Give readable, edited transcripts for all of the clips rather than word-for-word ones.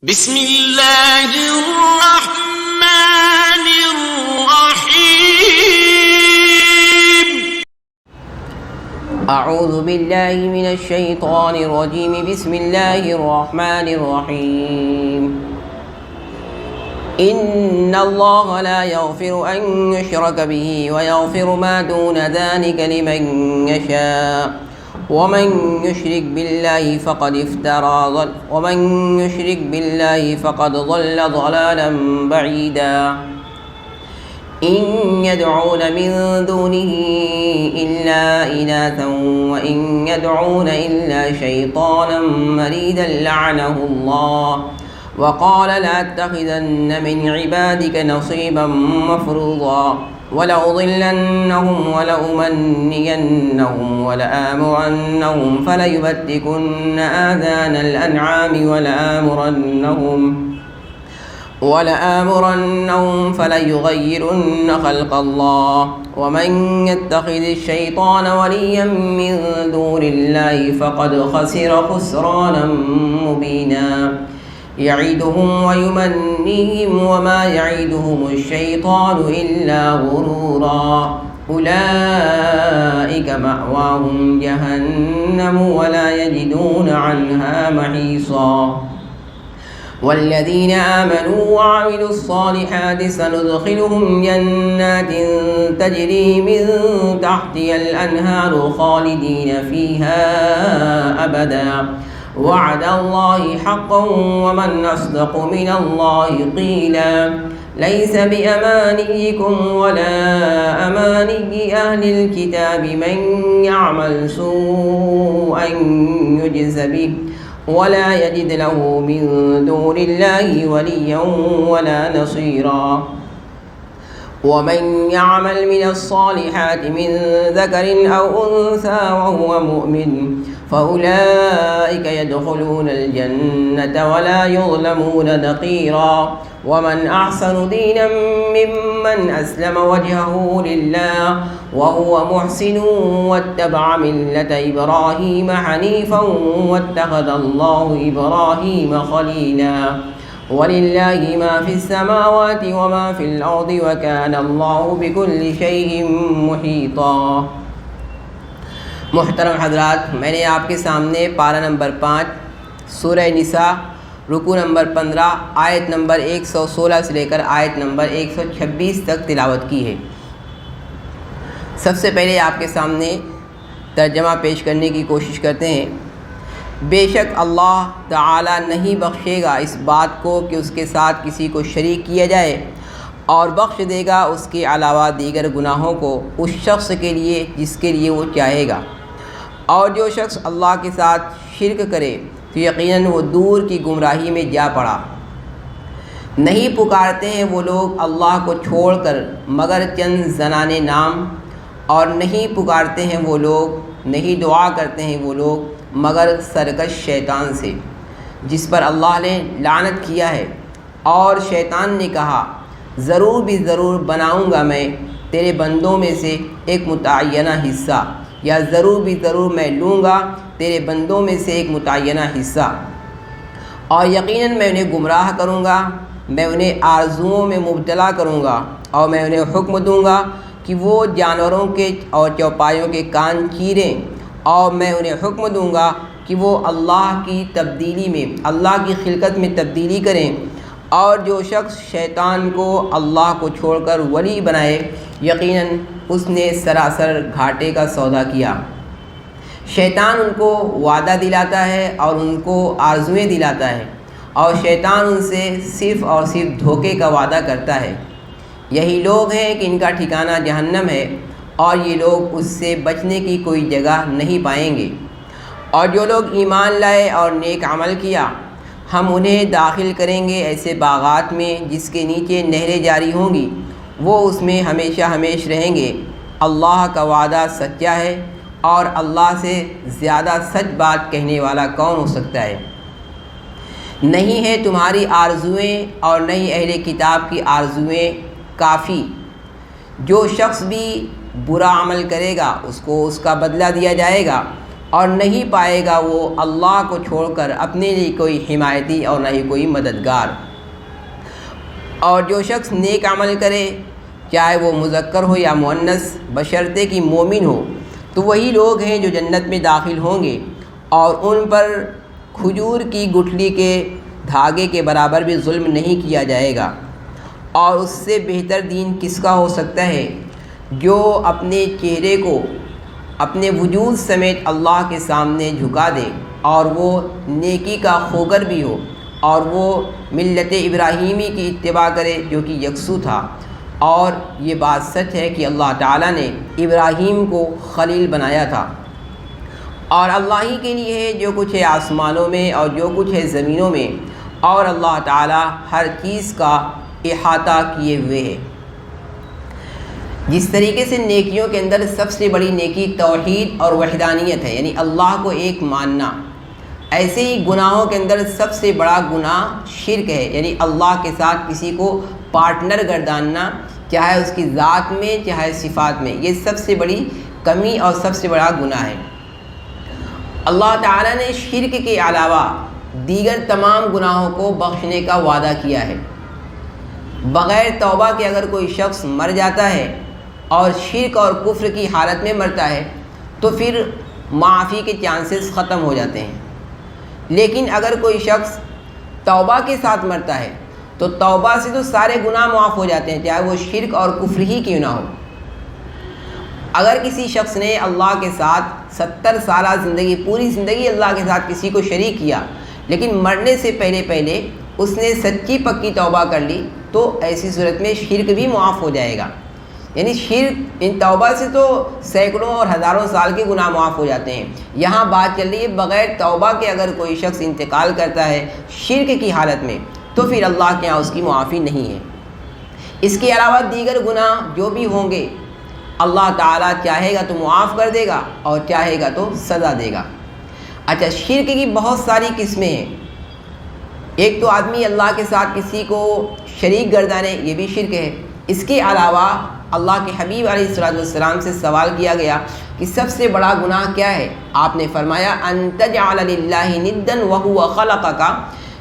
بسم اللہ الرحمن الرحیم اعوذ باللہ من الشیطان الرجیم بسم اللہ الرحمن الرحیم ان اللہ لا یغفر ان یشرک به ویغفر ما دون ذلك لمن یشاء ومن يشرك بالله فقد ضل ضلالا بعيدا إن يدعون من دونه إلا إناثا وإن يدعون إلا شيطانا مريدا لعنه الله وقال لأتخذن من عبادك نصيبا مفروضا ولأضلنهم ولأمنينهم ولآمرنهم فليبتكن آذان الأنعام ولآمرنهم فليغيرن خلق الله ومن يتخذ الشيطان وليا من دون الله فقد خسر خسرانا مبينا يعدهم ويمنيهم وما يعدهم الشيطان إلا غرورا أولئك مأواهم جهنم ولا يجدون عنها محيصا والذين آمنوا وعملوا الصالحات سندخلهم جنات تجري من تحتها الأنهار خالدين فيها أبدا وعد الله حقا ومن أصدق من الله قيلا ليس بأمانيكم ولا أماني أهل الكتاب من يعمل سوءا يجز به ولا يجد له من دون الله وليا ولا نصيرا ومن يعمل من الصالحات من ذكر أو أنثى وهو مؤمن فأولئك يدخلون الجنة ولا يظلمون نقيرا ومن أحسن دينا ممن أسلم وجهه لله وهو محسن واتبع ملة إبراهيم حنيفا واتخذ الله إبراهيم خليلا ولله ما في السماوات وما في الأرض وكان الله بكل شيء محيطا۔ محترم حضرات، میں نے آپ کے سامنے پارہ نمبر 5 سورہ نساء رکوع نمبر 15 آیت نمبر 116 سے لے کر آیت نمبر 126 تک تلاوت کی ہے۔ سب سے پہلے آپ کے سامنے ترجمہ پیش کرنے کی کوشش کرتے ہیں۔ بے شک اللہ تعالی نہیں بخشے گا اس بات کو کہ اس کے ساتھ کسی کو شریک کیا جائے، اور بخش دے گا اس کے علاوہ دیگر گناہوں کو اس شخص کے لیے جس کے لیے وہ چاہے گا، اور جو شخص اللہ کے ساتھ شرک کرے تو یقیناً وہ دور کی گمراہی میں جا پڑا۔ نہیں پکارتے ہیں وہ لوگ اللہ کو چھوڑ کر مگر چند زنانے نام، اور نہیں پکارتے ہیں وہ لوگ، نہیں دعا کرتے ہیں وہ لوگ مگر سرکش شیطان سے جس پر اللہ نے لعنت کیا ہے۔ اور شیطان نے کہا ضرور بھی ضرور بناؤں گا میں تیرے بندوں میں سے ایک متعینہ حصہ، یا ضرور بھی ضرور میں لوں گا تیرے بندوں میں سے ایک متعینہ حصہ، اور یقیناً میں انہیں گمراہ کروں گا، میں انہیں آرزوؤں میں مبتلا کروں گا، اور میں انہیں حکم دوں گا کہ وہ جانوروں کے اور چوپایوں کے کان چیریں، اور میں انہیں حکم دوں گا کہ وہ اللہ کی تبدیلی میں، اللہ کی خلقت میں تبدیلی کریں، اور جو شخص شیطان کو اللہ کو چھوڑ کر ولی بنائے یقیناً اس نے سراسر گھاٹے کا سودا کیا۔ شیطان ان کو وعدہ دلاتا ہے اور ان کو آرزویں دلاتا ہے، اور شیطان ان سے صرف اور صرف دھوکے کا وعدہ کرتا ہے۔ یہی لوگ ہیں کہ ان کا ٹھکانہ جہنم ہے، اور یہ لوگ اس سے بچنے کی کوئی جگہ نہیں پائیں گے۔ اور جو لوگ ایمان لائے اور نیک عمل کیا ہم انہیں داخل کریں گے ایسے باغات میں جس کے نیچے نہریں جاری ہوں گی، وہ اس میں ہمیشہ ہمیش رہیں گے۔ اللہ کا وعدہ سچا ہے، اور اللہ سے زیادہ سچ بات کہنے والا کون ہو سکتا ہے؟ نہیں ہے تمہاری آرزویں اور نہیں اہل کتاب کی آرزویں کافی۔ جو شخص بھی برا عمل کرے گا اس کو اس کا بدلہ دیا جائے گا، اور نہیں پائے گا وہ اللہ کو چھوڑ کر اپنے لیے کوئی حمایتی اور نہ ہی کوئی مددگار۔ اور جو شخص نیک عمل کرے چاہے وہ مذکر ہو یا مؤنث بشرطے کہ مومن ہو تو وہی لوگ ہیں جو جنت میں داخل ہوں گے، اور ان پر کھجور کی گٹھلی کے دھاگے کے برابر بھی ظلم نہیں کیا جائے گا۔ اور اس سے بہتر دین کس کا ہو سکتا ہے جو اپنے چہرے کو اپنے وجود سمیت اللہ کے سامنے جھکا دے، اور وہ نیکی کا خوگر بھی ہو، اور وہ ملت ابراہیمی کی اتباع کرے جو کہ یکسو تھا۔ اور یہ بات سچ ہے کہ اللہ تعالیٰ نے ابراہیم کو خلیل بنایا تھا، اور اللہ ہی کے لیے ہے جو کچھ ہے آسمانوں میں اور جو کچھ ہے زمینوں میں، اور اللہ تعالیٰ ہر چیز کا احاطہ کیے ہوئے ہے۔ جس طریقے سے نیکیوں کے اندر سب سے بڑی نیکی توحید اور وحدانیت ہے، یعنی اللہ کو ایک ماننا، ایسے ہی گناہوں کے اندر سب سے بڑا گناہ شرک ہے، یعنی اللہ کے ساتھ کسی کو پارٹنر گرداننا، چاہے اس کی ذات میں چاہے صفات میں، یہ سب سے بڑی کمی اور سب سے بڑا گناہ ہے۔ اللہ تعالیٰ نے شرک کے علاوہ دیگر تمام گناہوں کو بخشنے کا وعدہ کیا ہے۔ بغیر توبہ کے اگر کوئی شخص مر جاتا ہے اور شرک اور کفر کی حالت میں مرتا ہے تو پھر معافی کے چانسز ختم ہو جاتے ہیں، لیکن اگر کوئی شخص توبہ کے ساتھ مرتا ہے تو توبہ سے تو سارے گناہ معاف ہو جاتے ہیں، چاہے وہ شرک اور کفر ہی کیوں نہ ہو۔ اگر کسی شخص نے اللہ کے ساتھ 70 سالہ زندگی، پوری زندگی اللہ کے ساتھ کسی کو شریک کیا، لیکن مرنے سے پہلے اس نے سچی پکی توبہ کر لی تو ایسی صورت میں شرک بھی معاف ہو جائے گا۔ یعنی شرک، ان توبہ سے تو سینکڑوں اور ہزاروں سال کے گناہ معاف ہو جاتے ہیں، یہاں بات چل رہی ہے بغیر توبہ کے اگر کوئی شخص انتقال کرتا ہے شرک کی حالت میں تو پھر اللہ کے ہاں اس کی معافی نہیں ہے۔ اس کے علاوہ دیگر گناہ جو بھی ہوں گے اللہ تعالیٰ چاہے گا تو معاف کر دے گا اور چاہے گا تو سزا دے گا۔ اچھا، شرک کی بہت ساری قسمیں ہیں۔ ایک تو آدمی اللہ کے ساتھ کسی کو شریک گردانے، یہ بھی شرک ہے۔ اس کے علاوہ اللہ کے حبیب علیہ الصلوۃ والسلام سے سوال کیا گیا کہ سب سے بڑا گناہ کیا ہے؟ آپ نے فرمایا ان تجعل للہ ندا وہو خلقک،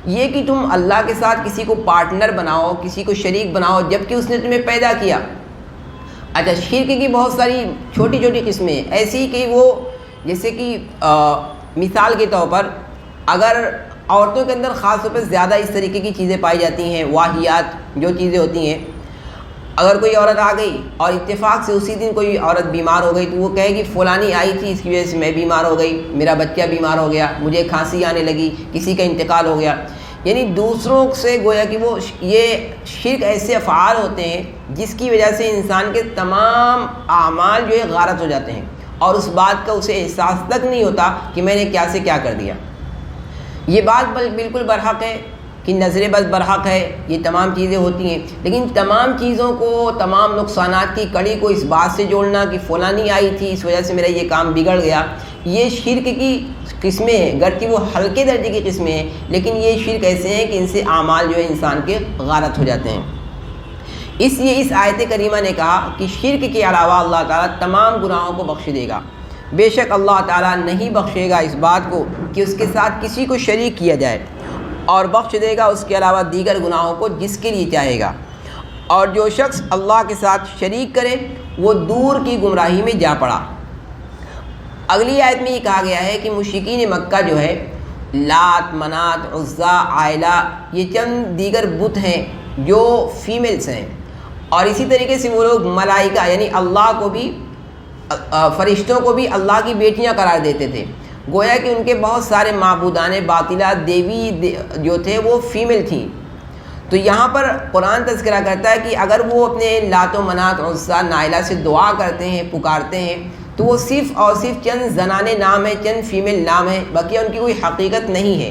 یہ کہ تم اللہ کے ساتھ کسی کو پارٹنر بناؤ، کسی کو شریک بناؤ جبکہ اس نے تمہیں پیدا کیا۔ اچھا، شرک کی بہت ساری چھوٹی چھوٹی قسمیں ہیں، ایسی کہ وہ جیسے کہ مثال کے طور پر اگر عورتوں کے اندر خاص طور پر زیادہ اس طریقے کی چیزیں پائی جاتی ہیں، واہیات جو چیزیں ہوتی ہیں، اگر کوئی عورت آ گئی اور اتفاق سے اسی دن کوئی عورت بیمار ہو گئی تو وہ کہے گی فلانی آئی تھی اس کی وجہ سے میں بیمار ہو گئی، میرا بچہ بیمار ہو گیا، مجھے کھانسی آنے لگی، کسی کا انتقال ہو گیا۔ یعنی دوسروں سے گویا کہ وہ یہ شرک ایسے افعال ہوتے ہیں جس کی وجہ سے انسان کے تمام اعمال جو ہے غارت ہو جاتے ہیں اور اس بات کا اسے احساس تک نہیں ہوتا کہ میں نے کیا سے کیا کر دیا۔ یہ بات بالکل برحق ہے کہ نظر بد برحق ہے، یہ تمام چیزیں ہوتی ہیں، لیکن تمام چیزوں کو، تمام نقصانات کی کڑی کو اس بات سے جوڑنا کہ فلانی آئی تھی اس وجہ سے میرا یہ کام بگڑ گیا، یہ شرک کی قسمیں ہیں، گرچہ وہ ہلکے درجے کی قسمیں ہیں، لیکن یہ شرک ایسے ہیں کہ ان سے اعمال جو ہے انسان کے غارت ہو جاتے ہیں۔ اس لیے اس آیت کریمہ نے کہا کہ شرک کے علاوہ اللہ تعالیٰ تمام گناہوں کو بخش دے گا۔ بے شک اللہ تعالیٰ نہیں بخشے گا اس بات کو کہ اس کے ساتھ کسی کو شریک کیا جائے، اور بخش دے گا اس کے علاوہ دیگر گناہوں کو جس کے لیے چاہے گا۔ اور جو شخص اللہ کے ساتھ شریک کرے وہ دور کی گمراہی میں جا پڑا۔ اگلی آیت میں یہ کہا گیا ہے کہ مشرکین مکہ جو ہے لات، منات، عزا، عائلہ، یہ چند دیگر بت ہیں جو فیمیلز ہیں، اور اسی طریقے سے وہ لوگ ملائکہ یعنی اللہ کو بھی، فرشتوں کو بھی اللہ کی بیٹیاں قرار دیتے تھے، گویا کہ ان کے بہت سارے معبودان باطلہ دیوی جو تھے وہ فیمیل تھیں۔ تو یہاں پر قرآن تذکرہ کرتا ہے کہ اگر وہ اپنے لات و منات، عزا، نائلہ سے دعا کرتے ہیں، پکارتے ہیں تو وہ صرف اور صرف چند زنانے نام ہیں، چند فیمیل نام ہیں، باقی ان کی کوئی حقیقت نہیں ہے،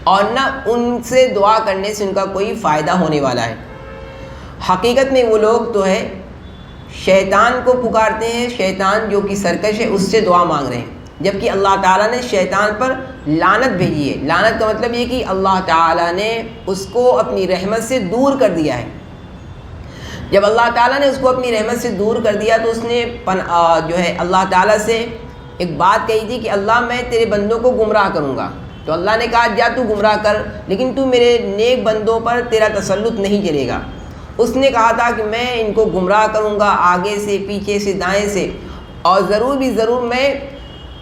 اور نہ ان سے دعا کرنے سے ان کا کوئی فائدہ ہونے والا ہے۔ حقیقت میں وہ لوگ تو ہے شیطان کو پکارتے ہیں، شیطان جو کہ سرکش ہے اس سے دعا مانگ رہے ہیں، جبکہ اللہ تعالیٰ نے شیطان پر لعنت بھیجی ہے۔ لعنت کا مطلب یہ کہ اللہ تعالیٰ نے اس کو اپنی رحمت سے دور کر دیا ہے۔ جب اللہ تعالیٰ نے اس کو اپنی رحمت سے دور کر دیا تو اس نے جو ہے اللہ تعالیٰ سے ایک بات کہی تھی کہ اللہ میں تیرے بندوں کو گمراہ کروں گا، تو اللہ نے کہا جا تو گمراہ کر، لیکن تو میرے نیک بندوں پر تیرا تسلط نہیں چلے گا۔ اس نے کہا تھا کہ میں ان کو گمراہ کروں گا آگے سے، پیچھے سے، دائیں سے، اور ضرور بھی ضرور میں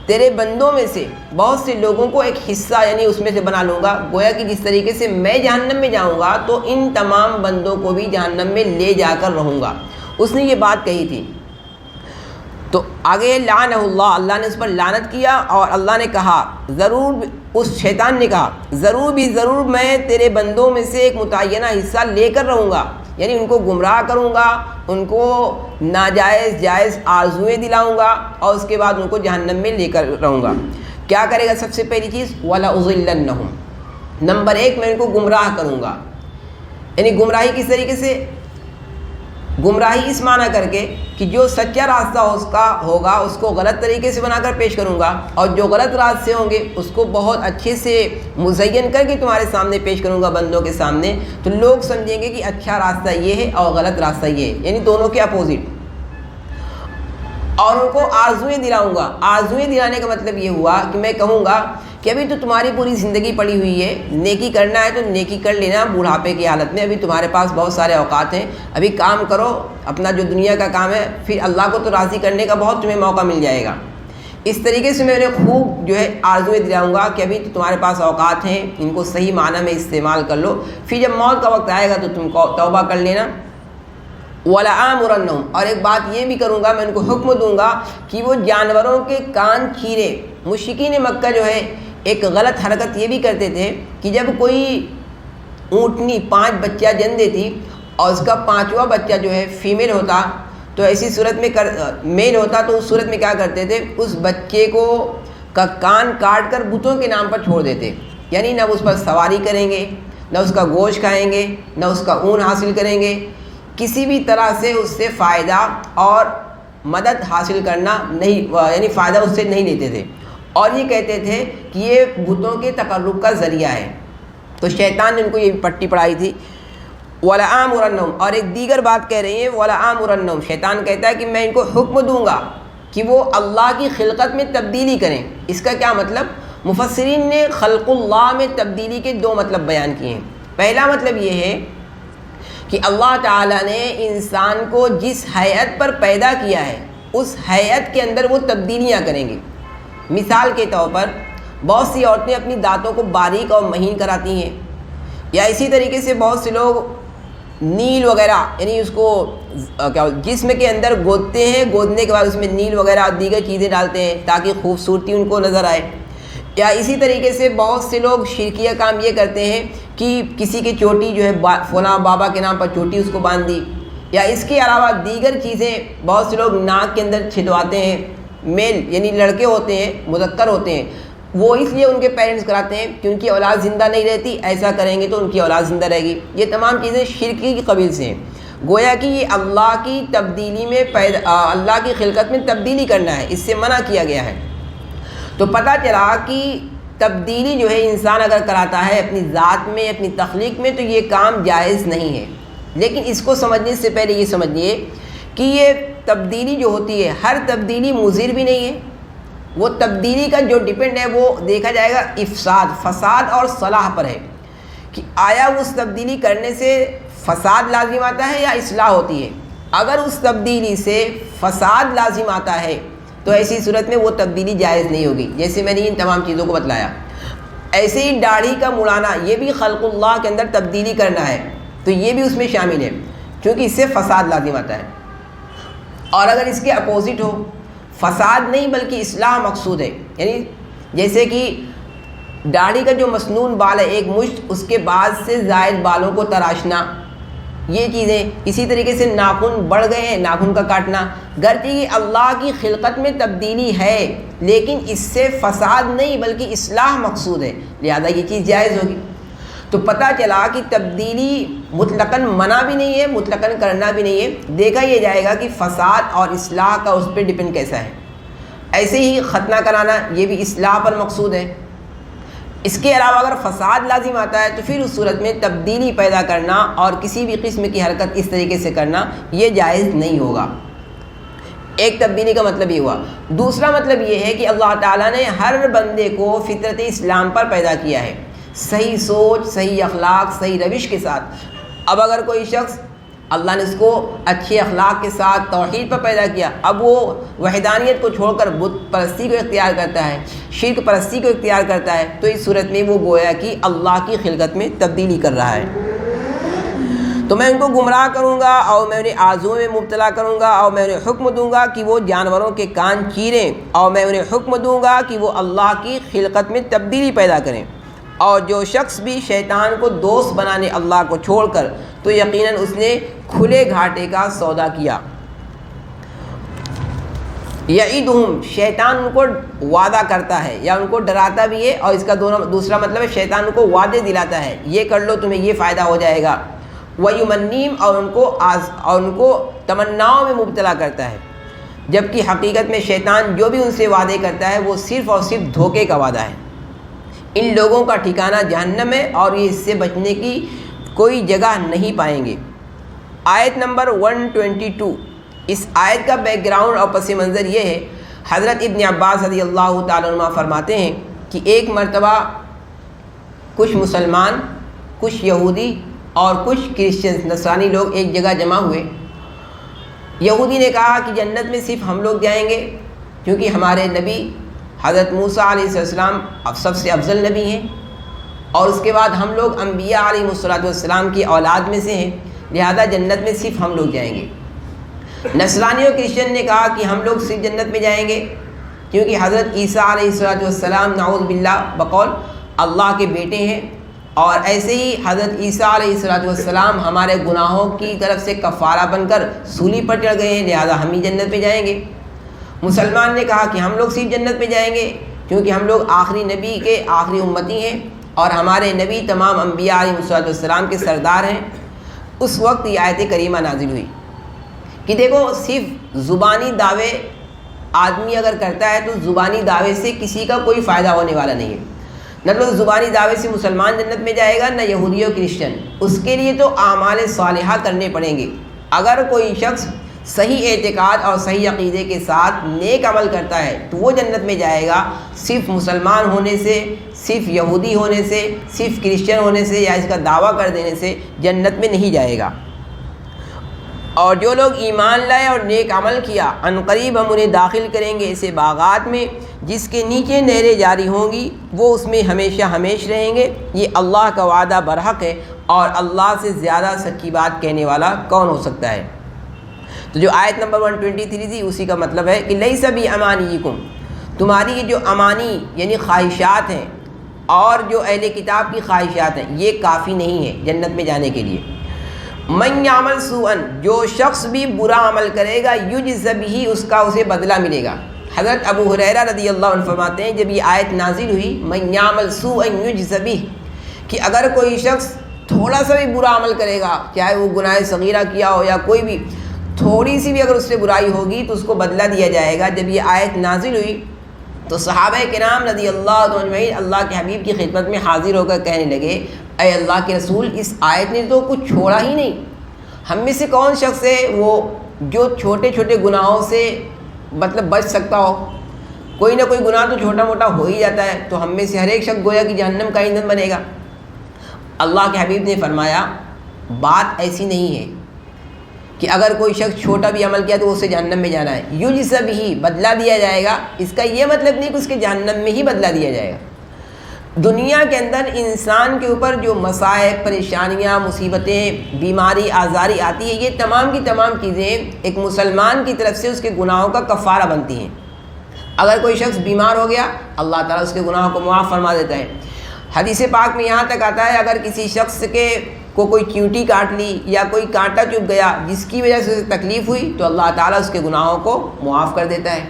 تیرے بندوں میں سے بہت سے لوگوں کو ایک حصہ یعنی اس میں سے بنا لوں گا۔ گویا کہ جس طریقے سے میں جہنم میں جاؤں گا تو ان تمام بندوں کو بھی جہنم میں لے جا کر رہوں گا۔ اس نے یہ بات کہی تھی۔ تو آگے لعنہ اللہ، اللہ نے اس پر لعنت کیا، اور اللہ نے کہا ضرور، اس شیطان نے کہا ضرور بھی ضرور میں تیرے بندوں میں سے ایک متعینہ حصہ لے کر رہوں گا، یعنی ان کو گمراہ کروں گا، ان کو ناجائز جائز آرزویں دلاؤں گا، اور اس کے بعد ان کو جہنم میں لے کر رہوں گا۔ کیا کرے گا؟ سب سے پہلی چیز وَلَأُضِلَّنَّهُمْ، نمبر ایک میں ان کو گمراہ کروں گا۔ یعنی گمراہی کس طریقے سے؟ گمراہی اس معنی کر کے کہ جو سچا راستہ اس کا ہوگا اس کو غلط طریقے سے بنا کر پیش کروں گا، اور جو غلط راستے ہوں گے اس کو بہت اچھے سے مزین کر کے تمہارے سامنے پیش کروں گا، بندوں کے سامنے، تو لوگ سمجھیں گے کہ اچھا راستہ یہ ہے اور غلط راستہ یہ ہے، یعنی دونوں کے اپوزٹ۔ اور ان کو آرزویں دلاؤں گا۔ آرزویں دلانے کا مطلب یہ ہوا کہ میں کہوں گا کہ ابھی تو تمہاری پوری زندگی پڑی ہوئی ہے، نیکی کرنا ہے تو نیکی کر لینا بوڑھاپے کی حالت میں، ابھی تمہارے پاس بہت سارے اوقات ہیں، ابھی کام کرو اپنا جو دنیا کا کام ہے، پھر اللہ کو تو راضی کرنے کا بہت تمہیں موقع مل جائے گا۔ اس طریقے سے میں انہیں خوب جو ہے آرزویں دلاؤں گا کہ ابھی تو تمہارے پاس اوقات ہیں، ان کو صحیح معنی میں استعمال کر لو، پھر جب موت کا وقت آئے گا تو تم کو توبہ کر لینا۔ وَلَآمُرَنَّهُمْ، اور ایک بات یہ بھی کروں گا، میں ان کو حکم دوں گا کہ وہ جانوروں کے کان چیرے۔ مشرکین مکہ جو ہے ایک غلط حرکت یہ بھی کرتے تھے کہ جب کوئی اونٹنی 5 بچہ جن دیتی اور اس کا 5واں بچہ جو ہے فیمیل ہوتا، تو ایسی صورت میں میل ہوتا، تو اس صورت میں کیا کرتے تھے، اس بچے کو کا کان کاٹ کر بتوں کے نام پر چھوڑ دیتے، یعنی نہ اس پر سواری کریں گے، نہ اس کا گوشت کھائیں گے، نہ اس کا اون حاصل کریں گے، کسی بھی طرح سے اس سے فائدہ اور مدد حاصل کرنا نہیں، یعنی فائدہ اس سے نہیں لیتے تھے، اور یہ کہتے تھے کہ یہ بتوں کے تقرب کا ذریعہ ہے۔ تو شیطان نے ان کو یہ پٹی پڑھائی تھی۔ وَلَآمُرَنَّهُمْ، اور ایک دیگر بات کہہ رہی ہیں وَلَآمُرَنَّهُمْ، شیطان کہتا ہے کہ میں ان کو حکم دوں گا کہ وہ اللہ کی خلقت میں تبدیلی کریں۔ اس کا کیا مطلب؟ مفسرین نے خلق اللہ میں تبدیلی کے 2 مطلب بیان کیے ہیں۔ پہلا مطلب یہ ہے کہ اللہ تعالیٰ نے انسان کو جس ہیئت پر پیدا کیا ہے اس ہیئت کے اندر وہ تبدیلیاں کریں گے۔ مثال کے طور پر بہت سی عورتیں اپنی دانتوں کو باریک اور مہین کراتی ہیں، یا اسی طریقے سے بہت سے لوگ نیل وغیرہ یعنی اس کو جسم کے اندر گودتے ہیں، گودنے کے بعد اس میں نیل وغیرہ اور دیگر چیزیں ڈالتے ہیں تاکہ خوبصورتی ان کو نظر آئے۔ یا اسی طریقے سے بہت سے لوگ شرکیہ کام یہ کرتے ہیں کہ کسی کی چوٹی جو ہے فلاں بابا کے نام پر چوٹی اس کو باندھ دی، یا اس کے علاوہ دیگر چیزیں بہت سے لوگ ناک کے اندر چھدواتے ہیں۔ میل یعنی لڑکے ہوتے ہیں، مذکر ہوتے ہیں، وہ اس لیے ان کے پیرنٹس کراتے ہیں کہ ان کی اولاد زندہ نہیں رہتی، ایسا کریں گے تو ان کی اولاد زندہ رہے گی۔ یہ تمام چیزیں شرکی کی قبیل سے ہیں، گویا کہ یہ اللہ کی تبدیلی میں اللہ کی خلقت میں تبدیلی کرنا ہے، اس سے منع کیا گیا ہے۔ تو پتہ چلا کہ تبدیلی جو ہے انسان اگر کراتا ہے اپنی ذات میں، اپنی تخلیق میں، تو یہ کام جائز نہیں ہے۔ لیکن اس کو سمجھنے سے پہلے یہ سمجھیے کہ یہ تبدیلی جو ہوتی ہے ہر تبدیلی مضر بھی نہیں ہے، وہ تبدیلی کا جو ڈیپینڈ ہے وہ دیکھا جائے گا فساد اور صلاح پر ہے، کہ آیا اس تبدیلی کرنے سے فساد لازم آتا ہے یا اصلاح ہوتی ہے۔ اگر اس تبدیلی سے فساد لازم آتا ہے تو ایسی صورت میں وہ تبدیلی جائز نہیں ہوگی، جیسے میں نے ان تمام چیزوں کو بتلایا۔ ایسے ہی داڑھی کا مڑانا، یہ بھی خلق اللہ کے اندر تبدیلی کرنا ہے، تو یہ بھی اس میں شامل ہے، کیونکہ اس سے فساد لازم آتا ہے۔ اور اگر اس کے اپوزٹ ہو، فساد نہیں بلکہ اصلاح مقصود ہے، یعنی جیسے کہ داڑھی کا جو مسنون بال ہے ایک مشت، اس کے بعد سے زائد بالوں کو تراشنا، یہ چیزیں، اسی طریقے سے ناخن بڑھ گئے ہیں، ناخن کا کاٹنا، گرچہ یہ اللہ کی خلقت میں تبدیلی ہے لیکن اس سے فساد نہیں بلکہ اصلاح مقصود ہے، لہذا یہ چیز جائز ہوگی۔ تو پتہ چلا کہ تبدیلی مطلقاً منع بھی نہیں ہے، مطلقاً کرنا بھی نہیں ہے، دیکھا یہ جائے گا کہ فساد اور اصلاح کا اس پہ ڈپینڈ کیسا ہے۔ ایسے ہی ختنہ کرانا، یہ بھی اصلاح پر مقصود ہے۔ اس کے علاوہ اگر فساد لازم آتا ہے تو پھر اس صورت میں تبدیلی پیدا کرنا اور کسی بھی قسم کی حرکت اس طریقے سے کرنا یہ جائز نہیں ہوگا۔ ایک تبدیلی کا مطلب یہ ہوا۔ دوسرا مطلب یہ ہے کہ اللہ تعالیٰ نے ہر بندے کو فطرت اسلام پر پیدا کیا ہے، صحیح سوچ، صحیح اخلاق، صحیح روش کے ساتھ۔ اب اگر کوئی شخص اللہ نے اس کو اچھے اخلاق کے ساتھ توحید پر پیدا کیا، اب وہ وحدانیت کو چھوڑ کر بت پرستی کو اختیار کرتا ہے، شرک پرستی کو اختیار کرتا ہے، تو اس صورت میں وہ گویا کہ اللہ کی خلقت میں تبدیلی کر رہا ہے۔ تو میں ان کو گمراہ کروں گا اور میں انہیں آرزوؤں میں مبتلا کروں گا، اور میں انہیں حکم دوں گا کہ وہ جانوروں کے کان چیریں، اور میں انہیں حکم دوں گا کہ وہ اللہ کی خلقت میں تبدیلی پیدا کریں۔ اور جو شخص بھی شیطان کو دوست بنانے اللہ کو چھوڑ کر، تو یقیناً اس نے کھلے گھاٹے کا سودا کیا۔ یعیدہم، شیطان ان کو وعدہ کرتا ہے یا ان کو ڈراتا بھی ہے، اور اس کا دوسرا مطلب ہے شیطان ان کو وعدے دلاتا ہے، یہ کر لو تمہیں یہ فائدہ ہو جائے گا۔ وَيُمَنِّيهِمْ، اور ان کو تمناؤں میں مبتلا کرتا ہے، جبکہ حقیقت میں شیطان جو بھی ان سے وعدے کرتا ہے وہ صرف اور صرف دھوکے کا وعدہ ہے۔ ان لوگوں کا ٹھکانہ جہنم ہے، اور یہ اس سے بچنے کی کوئی جگہ نہیں پائیں گے۔ آیت نمبر 122، اس آیت کا بیک گراؤنڈ اور پس منظر یہ ہے، حضرت ابن عباس رضی اللہ تعالیٰ عنہ فرماتے ہیں کہ ایک مرتبہ کچھ مسلمان، کچھ یہودی اور کچھ کرسچنز نصرانی لوگ ایک جگہ جمع ہوئے۔ یہودی نے کہا کہ جنت میں صرف ہم لوگ جائیں گے، کیونکہ ہمارے نبی حضرت موسیٰ علیہ السلام سب سے افضل نبی ہیں، اور اس کے بعد ہم لوگ انبیاء علیہ السلام کی اولاد میں سے ہیں، لہذا جنت میں صرف ہم لوگ جائیں گے۔ نصرانی اور کرسچن نے کہا کہ ہم لوگ صرف جنت میں جائیں گے کیونکہ حضرت عیسیٰ علیہ السلام نعوذ باللہ بقول اللہ کے بیٹے ہیں، اور ایسے ہی حضرت عیسیٰ علیہ السلام ہمارے گناہوں کی طرف سے کفارہ بن کر سولی پر چڑھ گئے ہیں، لہذا ہم ہی جنت میں جائیں گے۔ مسلمان نے کہا کہ ہم لوگ صرف جنت میں جائیں گے کیونکہ ہم لوگ آخری نبی کے آخری امتی ہیں، اور ہمارے نبی تمام انبیاء علیہ السلام کے سردار ہیں۔ اس وقت یہ آیت کریمہ نازل ہوئی کہ دیکھو، صرف زبانی دعوے آدمی اگر کرتا ہے تو زبانی دعوے سے کسی کا کوئی فائدہ ہونے والا نہیں ہے۔ نہ تو زبانی دعوے سے مسلمان جنت میں جائے گا، نہ یہودی و کرسچن۔ اس کے لیے تو اعمال صالحہ کرنے پڑیں گے۔ اگر کوئی شخص صحیح اعتقاد اور صحیح عقیدے کے ساتھ نیک عمل کرتا ہے تو وہ جنت میں جائے گا، صرف مسلمان ہونے سے، صرف یہودی ہونے سے، صرف کرسچن ہونے سے یا اس کا دعویٰ کر دینے سے جنت میں نہیں جائے گا۔ اور جو لوگ ایمان لائے اور نیک عمل کیا، عنقریب ہم انہیں داخل کریں گے ایسے باغات میں جس کے نیچے نہریں جاری ہوں گی، وہ اس میں ہمیشہ ہمیش رہیں گے۔ یہ اللہ کا وعدہ برحق ہے، اور اللہ سے زیادہ سچی بات کہنے والا کون ہو سکتا ہے؟ تو جو آیت نمبر 123 تھی اسی کا مطلب ہے کہ لیس بامانیکم، تمہاری یہ جو امانی یعنی خواہشات ہیں اور جو اہل کتاب کی خواہشات ہیں، یہ کافی نہیں ہے جنت میں جانے کے لیے۔ من یعمل سوءا، جو شخص بھی برا عمل کرے گا، یجز بہ، اس کا اسے بدلہ ملے گا۔ حضرت ابو ہریرہ رضی اللہ عنہ فرماتے ہیں جب یہ آیت نازل ہوئی من یعمل سوءا یجز بہ، کہ اگر کوئی شخص تھوڑا سا بھی برا عمل کرے گا، چاہے وہ گناہ صغیرہ کیا ہو یا کوئی بھی تھوڑی سی بھی اگر اس سے برائی ہوگی تو اس کو بدلہ دیا جائے گا۔ جب یہ آیت نازل ہوئی تو صحابہ کرام رضی اللہ عنہ اجمعین اللہ کے حبیب کی خدمت میں حاضر ہو کر کہنے لگے، اے اللہ کے رسول، اس آیت نے تو کچھ چھوڑا ہی نہیں۔ ہم میں سے کون شخص ہے وہ جو چھوٹے چھوٹے گناہوں سے بچ سکتا ہو؟ کوئی نہ کوئی گناہ تو چھوٹا موٹا ہو ہی جاتا ہے، تو ہم میں سے ہر ایک شخص گویا کہ جہنم کا ایندھن بنے گا۔ اللہ کے حبیب نے فرمایا بات ایسی نہیں ہے کہ اگر کوئی شخص چھوٹا بھی عمل کیا تو اسے جہنم میں جانا ہے، یجز بہ، بدلہ دیا جائے گا۔ اس کا یہ مطلب نہیں کہ اس کے جہنم میں ہی بدلہ دیا جائے گا۔ دنیا کے اندر انسان کے اوپر جو مصائب، پریشانیاں، مصیبتیں، بیماری، آزاری آتی ہے، یہ تمام کی تمام چیزیں ایک مسلمان کی طرف سے اس کے گناہوں کا کفارہ بنتی ہیں۔ اگر کوئی شخص بیمار ہو گیا، اللہ تعالیٰ اس کے گناہوں کو معاف فرما دیتا ہے۔ حدیث پاک میں یہاں تک آتا ہے اگر کسی شخص کو کوئی چیونٹی کاٹ لی یا کوئی کانٹا چبھ گیا جس کی وجہ سے اسے تکلیف ہوئی تو اللہ تعالیٰ اس کے گناہوں کو معاف کر دیتا ہے۔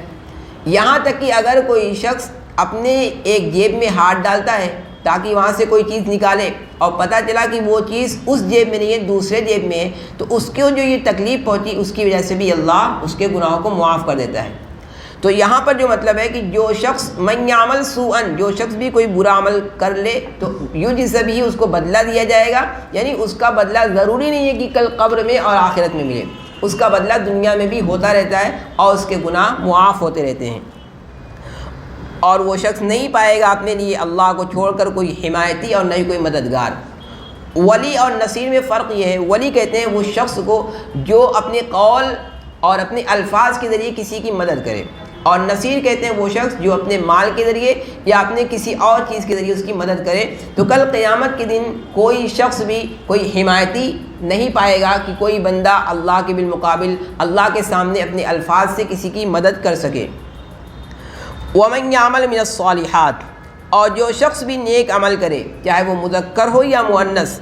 یہاں تک کہ اگر کوئی شخص اپنے ایک جیب میں ہاتھ ڈالتا ہے تاکہ وہاں سے کوئی چیز نکالے اور پتہ چلا کہ وہ چیز اس جیب میں نہیں ہے، دوسرے جیب میں ہے، تو اس کو جو یہ تکلیف پہنچی اس کی وجہ سے بھی اللہ اس کے گناہوں کو معاف کر دیتا ہے۔ تو یہاں پر جو مطلب ہے کہ جو شخص من یعمل سوءا، جو شخص بھی کوئی برا عمل کر لے تو یجز بہ، اس کو بدلہ دیا جائے گا، یعنی اس کا بدلہ ضروری نہیں ہے کہ کل قبر میں اور آخرت میں ملے۔ اس کا بدلہ دنیا میں بھی ہوتا رہتا ہے اور اس کے گناہ معاف ہوتے رہتے ہیں، اور وہ شخص نہیں پائے گا اپنے لیے اللہ کو چھوڑ کر کوئی حمایتی اور نہ ہی کوئی مددگار۔ ولی اور نصیر میں فرق یہ ہے، ولی کہتے ہیں وہ شخص کو جو اپنے قول اور اپنے الفاظ کے ذریعے کسی کی مدد کرے، اور نصیر کہتے ہیں وہ شخص جو اپنے مال کے ذریعے یا اپنے کسی اور چیز کے ذریعے اس کی مدد کرے۔ تو کل قیامت کے دن کوئی شخص بھی کوئی حمایتی نہیں پائے گا کہ کوئی بندہ اللہ کے بالمقابل اللہ کے سامنے اپنے الفاظ سے کسی کی مدد کر سکے۔ وَمَنْ يَعْمَلْ مِنَ الصَّالِحَاتِ، اور جو شخص بھی نیک عمل کرے چاہے وہ مذکر ہو یا مؤنث،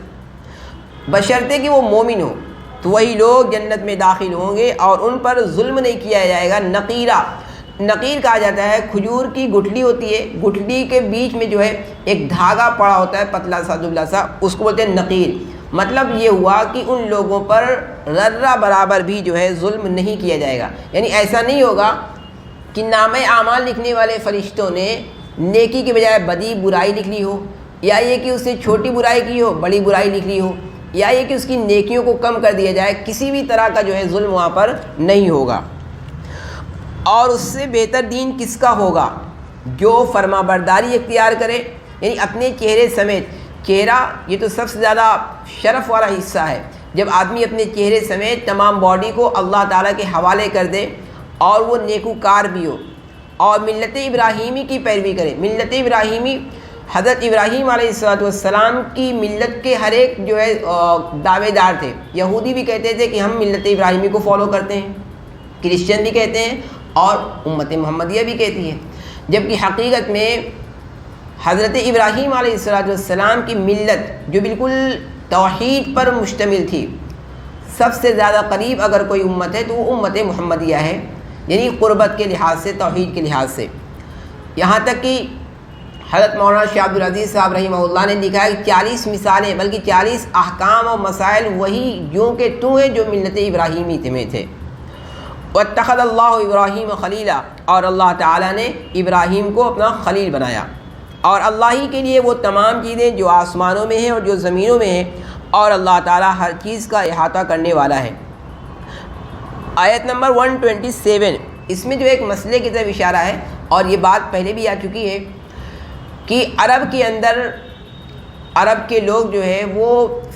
بشرطے کہ وہ مومن ہو، تو وہی لوگ جنت میں داخل ہوں گے اور ان پر ظلم نہیں کیا جائے گا۔ نقیرہ، نقیر کہا جاتا ہے، کھجور کی گٹھلی ہوتی ہے، گٹھلی کے بیچ میں جو ہے ایک دھاگا پڑا ہوتا ہے پتلا سا دبلا سا، اس کو بولتے ہیں نقیر۔ مطلب یہ ہوا کہ ان لوگوں پر ذرہ برابر بھی جو ہے ظلم نہیں کیا جائے گا، یعنی ایسا نہیں ہوگا کہ نامہ اعمال لکھنے والے فرشتوں نے نیکی کے بجائے بدی برائی لکھ لی ہو، یا یہ کہ اس نے چھوٹی برائی کی ہو بڑی برائی لکھ لی ہو، یا یہ کہ اس کی نیکیوں کو کم کر دیا جائے، کسی بھی طرح کا جو ہے ظلم وہاں پر نہیں ہوگا۔ اور اس سے بہتر دین کس کا ہوگا؟ جو فرما برداری اختیار کرے، یعنی اپنے چہرے سمیت، چہرہ یہ تو سب سے زیادہ شرف والا حصہ ہے، جب آدمی اپنے چہرے سمیت تمام باڈی کو اللہ تعالیٰ کے حوالے کر دے اور وہ نیکوکار بھی ہو اور ملت ابراہیمی کی پیروی کرے۔ ملت ابراہیمی حضرت ابراہیم علیہ السلام کی ملت کے ہر ایک جو ہے دعوے دار تھے۔ یہودی بھی کہتے تھے کہ ہم ملت ابراہیمی کو فالو کرتے ہیں، کرسچن بھی کہتے ہیں اور امت محمدیہ بھی کہتی ہے، جبکہ حقیقت میں حضرت ابراہیم علیہ السلام کی ملت جو بالکل توحید پر مشتمل تھی، سب سے زیادہ قریب اگر کوئی امت ہے تو وہ امت محمدیہ ہے، یعنی قربت کے لحاظ سے، توحید کے لحاظ سے۔ یہاں تک کہ حضرت مولانا شاہ عبدالعزیز صاحب رحمہ اللہ نے لکھا ہے کہ 40 مثالیں بلکہ 40 احکام اور مسائل وہی یوں کہ تو ہیں جو ملت ابراہیمی میں تھے۔ وَاتَّخَذَ اللَّهُ إِبْرَاهِيمَ خَلِيلًا، اور اللہ تعالیٰ نے ابراہیم کو اپنا خلیل بنایا، اور اللہ ہی کے لیے وہ تمام چیزیں جو آسمانوں میں ہیں اور جو زمینوں میں ہیں، اور اللہ تعالیٰ ہر چیز کا احاطہ کرنے والا ہے۔ آیت نمبر 127، اس میں جو ایک مسئلے کی طرف اشارہ ہے، اور یہ بات پہلے بھی آ چکی ہے کہ عرب کے اندر عرب کے لوگ جو ہے وہ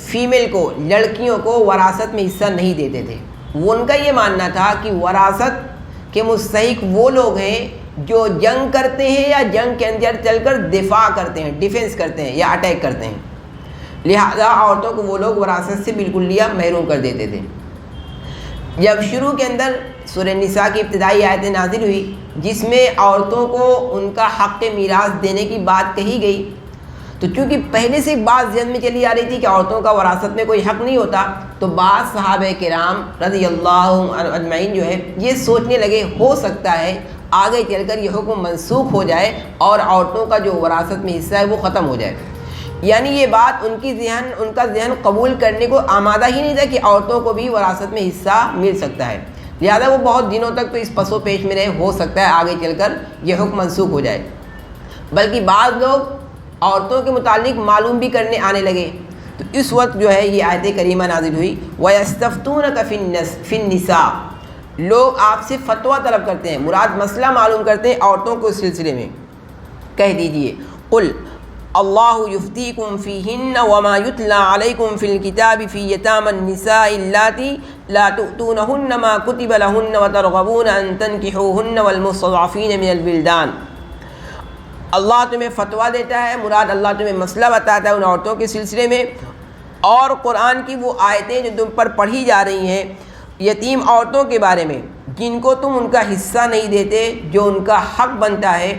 فیمیل کو، لڑکیوں کو وراثت میں حصہ نہیں دیتے تھے۔ وہ ان کا یہ ماننا تھا کہ وراثت کے مستحق وہ لوگ ہیں جو جنگ کرتے ہیں یا جنگ کے اندر چل کر دفاع کرتے ہیں، ڈیفنس کرتے ہیں یا اٹیک کرتے ہیں، لہذا عورتوں کو وہ لوگ وراثت سے بالکلیہ محروم کر دیتے تھے۔ جب شروع کے اندر سورہ نساء کی ابتدائی آیتیں نازل ہوئی جس میں عورتوں کو ان کا حق میراث دینے کی بات کہی گئی، تو چونکہ پہلے سے ایک بات ذہن میں چلی آ رہی تھی کہ عورتوں کا وراثت میں کوئی حق نہیں ہوتا، تو بعض صحابہ کرام رضی اللہ اجمعین جو ہے یہ سوچنے لگے ہو سکتا ہے آگے چل کر یہ حکم منسوخ ہو جائے اور عورتوں کا جو وراثت میں حصہ ہے وہ ختم ہو جائے۔ یعنی یہ بات ان کا ذہن قبول کرنے کو آمادہ ہی نہیں تھا کہ عورتوں کو بھی وراثت میں حصہ مل سکتا ہے، لہذا وہ بہت دنوں تک تو اس پس و پیش میں رہے، ہو سکتا ہے آگے چل کر یہ حکم منسوخ ہو جائے۔ بلکہ بعض لوگ عورتوں کے متعلق معلوم بھی کرنے آنے لگے، تو اس وقت جو ہے یہ آیت کریمہ نازل ہوئی، وَيَسْتَفْتُونَكَ فِي النِّسَاءِ، لوگ آپ سے فتویٰ طلب کرتے ہیں، مراد مسئلہ معلوم کرتے ہیں عورتوں کو اس سلسلے میں، کہہ دیجئے قُلْ اللہ یفتیکم فیہن وما یتلی علیکم فی الکتاب فی یتامی النساء اللاتی لا تؤتونہن ما کتب لہن وترغبون ان تنکحوہن والمستضعفین من الولدان۔ اللہ تمہیں فتویٰ دیتا ہے، مراد اللہ تمہیں مسئلہ بتاتا ہے ان عورتوں کے سلسلے میں، اور قرآن کی وہ آیتیں جو تم پر پڑھی جا رہی ہیں یتیم عورتوں کے بارے میں جن کو تم ان کا حصہ نہیں دیتے جو ان کا حق بنتا ہے،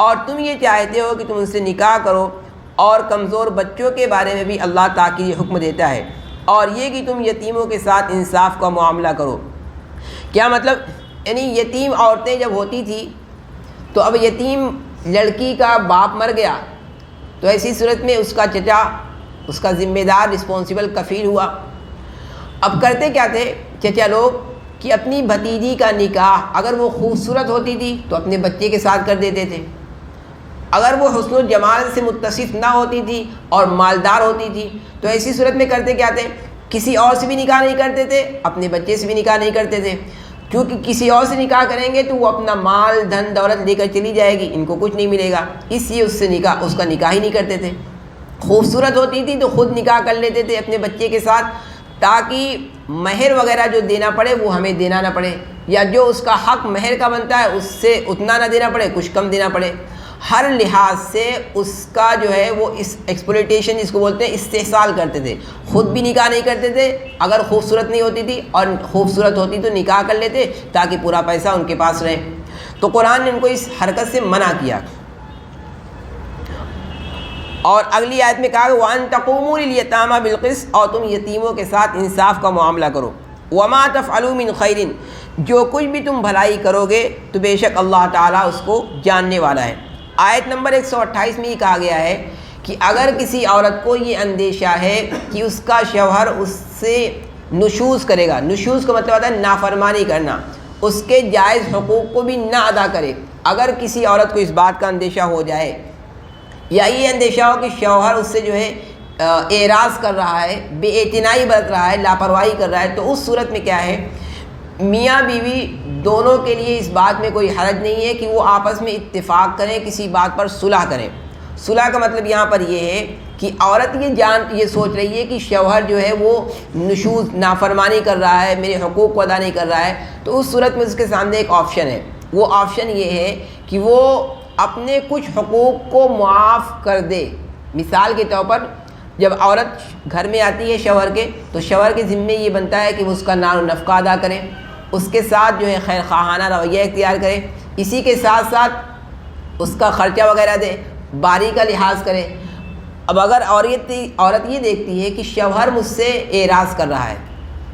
اور تم یہ چاہتے ہو کہ تم ان سے نکاح کرو، اور کمزور بچوں کے بارے میں بھی اللہ تاکید یہ حکم دیتا ہے، اور یہ کہ تم یتیموں کے ساتھ انصاف کا معاملہ کرو۔ کیا مطلب؟ یعنی یتیم عورتیں جب ہوتی تھی تو اب یتیم لڑکی کا باپ مر گیا تو ایسی صورت میں اس کا چچا اس کا ذمہ دار رسپانسبل کفیل ہوا۔ اب کرتے کیا تھے چچا لوگ کہ اپنی بھتیجی کا نکاح اگر وہ خوبصورت ہوتی تھی تو اپنے بچے کے ساتھ کر دیتے تھے، اگر وہ حسن و جمال سے متصف نہ ہوتی تھی اور مالدار ہوتی تھی تو ایسی صورت میں کرتے کیا تھے، کسی اور سے بھی نکاح نہیں کرتے تھے، اپنے بچے سے بھی نکاح نہیں کرتے تھے، کیونکہ کسی اور سے نکاح کریں گے تو وہ اپنا مال دھن دولت لے کر چلی جائے گی، ان کو کچھ نہیں ملے گا، اس لیے اس کا نکاح ہی نہیں کرتے تھے۔ خوبصورت ہوتی تھی تو خود نکاح کر لیتے تھے اپنے بچے کے ساتھ، تاکہ مہر وغیرہ جو دینا پڑے وہ ہمیں دینا نہ پڑے، یا جو اس کا حق مہر کا بنتا ہے اس سے اتنا نہ دینا پڑے، کچھ کم دینا پڑے۔ ہر لحاظ سے اس کا جو ہے وہ اس ایکسپلوٹیشن جس کو بولتے ہیں استحصال کرتے تھے، خود بھی نکاح نہیں کرتے تھے اگر خوبصورت نہیں ہوتی تھی، اور خوبصورت ہوتی تو نکاح کر لیتے تاکہ پورا پیسہ ان کے پاس رہے۔ تو قرآن نے ان کو اس حرکت سے منع کیا۔ اور اگلی آیت میں کہا وَأَن تَقُومُوا لِلْيَتَامَى بِالْقِسْطِ، اور تم یتیموں کے ساتھ انصاف کا معاملہ کرو۔ وَمَا تَفْعَلُوا مِنْ خَيْرٍ، جو کچھ بھی تم بھلائی کرو گے تو بے شک اللہ تعالیٰ اس کو جاننے والا ہے۔ آیت نمبر 128 میں یہ کہا گیا ہے کہ اگر کسی عورت کو یہ اندیشہ ہے کہ اس کا شوہر اس سے نشوز کرے گا، نشوز کا مطلب ہوتا ہے نافرمانی کرنا، اس کے جائز حقوق کو بھی نہ ادا کرے، اگر کسی عورت کو اس بات کا اندیشہ ہو جائے یا یہ اندیشہ ہو کہ شوہر اس سے جو ہے اعراض کر رہا ہے، بے اعتنائی برت رہا ہے، لاپرواہی کر رہا ہے، تو اس صورت میں کیا ہے، میاں بیوی دونوں کے لیے اس بات میں کوئی حرج نہیں ہے کہ وہ آپس میں اتفاق کریں، کسی بات پر صلح کریں۔ صلح کا مطلب یہاں پر یہ ہے کہ عورت یہ سوچ رہی ہے کہ شوہر جو ہے وہ نشوز نافرمانی کر رہا ہے، میرے حقوق کو ادا نہیں کر رہا ہے، تو اس صورت میں اس کے سامنے ایک آپشن ہے، وہ آپشن یہ ہے کہ وہ اپنے کچھ حقوق کو معاف کر دے۔ مثال کے طور پر جب عورت گھر میں آتی ہے شوہر کے، تو شوہر کے ذمے یہ بنتا ہے کہ وہ اس کا نان و نفقہ ادا کرے، اس کے ساتھ جو ہے خیر خواہانہ رویہ اختیار کرے، اسی کے ساتھ ساتھ اس کا خرچہ وغیرہ دے، باری کا لحاظ کرے۔ اب اگر عورت یہ دیکھتی ہے کہ شوہر مجھ سے اعراض کر رہا ہے،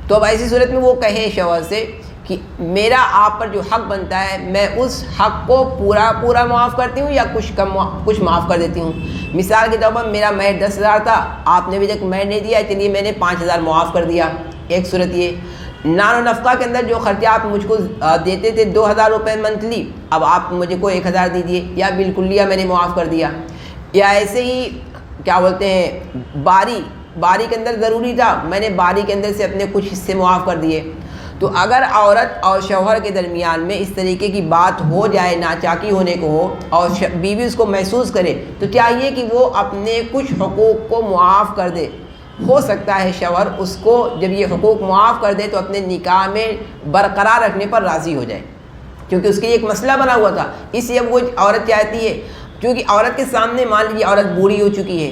تو اب ایسی صورت میں وہ کہے شوہر سے کہ میرا آپ پر جو حق بنتا ہے میں اس حق کو پورا معاف کرتی ہوں یا کچھ معاف کر دیتی ہوں۔ مثال کے طور پر میرا مہر 10,000 تھا، آپ نے ابھی تک مہر نہیں دیا، چلیے میں نے 5,000 معاف کر دیا، ایک صورت یہ۔ نان و نفقہ کے اندر جو خرچہ آپ مجھ کو دیتے تھے 2,000 روپے منتھلی، اب آپ مجھے کو 1,000 دیجیے، یا بالکلیہ میں نے معاف کر دیا۔ یا ایسے ہی کیا بولتے ہیں باری کے اندر ضروری تھا، میں نے باری کے اندر سے اپنے کچھ حصے معاف کر دیے۔ تو اگر عورت اور شوہر کے درمیان میں اس طریقے کی بات ہو جائے، ناچاکی ہونے کو ہو، اور بیوی اس کو محسوس کرے، تو چاہیے کہ وہ اپنے کچھ حقوق کو معاف کر دے۔ ہو سکتا ہے شوہر اس کو جب یہ حقوق معاف کر دے تو اپنے نکاح میں برقرار رکھنے پر راضی ہو جائے، کیونکہ اس کے لیے ایک مسئلہ بنا ہوا تھا، اس لیے وہ عورت چاہتی ہے، کیونکہ عورت کے سامنے مان لیجیے عورت بوڑھی ہو چکی ہے،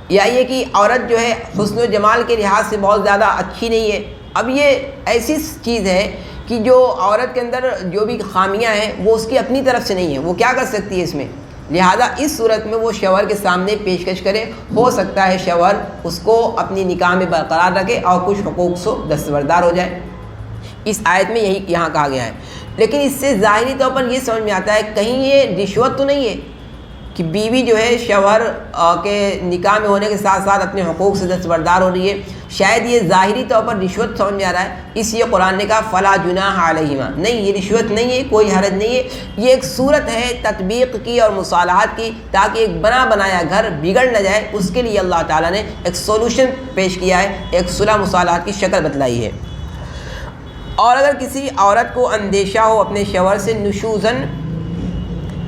یا یہ کہ عورت جو ہے حسن و جمال کے لحاظ سے بہت زیادہ اچھی نہیں ہے۔ اب یہ ایسی چیز ہے کہ جو عورت کے اندر جو بھی خامیاں ہیں وہ اس کی اپنی طرف سے نہیں ہیں، وہ کیا کر سکتی ہے اس میں، لہذا اس صورت میں وہ شوہر کے سامنے پیشکش کرے، ہو سکتا ہے شوہر اس کو اپنی نکاح میں برقرار رکھے اور کچھ حقوق سے دستبردار ہو جائے۔ اس آیت میں یہاں کہا گیا ہے، لیکن اس سے ظاہری طور پر یہ سمجھ میں آتا ہے کہیں یہ رشوت تو نہیں ہے کہ بیوی جو ہے شوہر کے نکاح میں ہونے کے ساتھ ساتھ اپنے حقوق سے دستبردار ہو رہی ہے، شاید یہ ظاہری طور پر رشوت سمجھ میں آ رہا ہے، اس لیے قرآن نے کہا فلا جناح علیہما، نہیں یہ رشوت نہیں ہے، کوئی حرج نہیں ہے، یہ ایک صورت ہے تطبیق کی اور مصالحات کی، تاکہ ایک بنا بنایا گھر بگڑ نہ جائے، اس کے لیے اللہ تعالیٰ نے ایک سولوشن پیش کیا ہے، ایک صلح مصالحات کی شکل بتلائی ہے۔ اور اگر کسی عورت کو اندیشہ ہو اپنے شوہر سے نشوزن،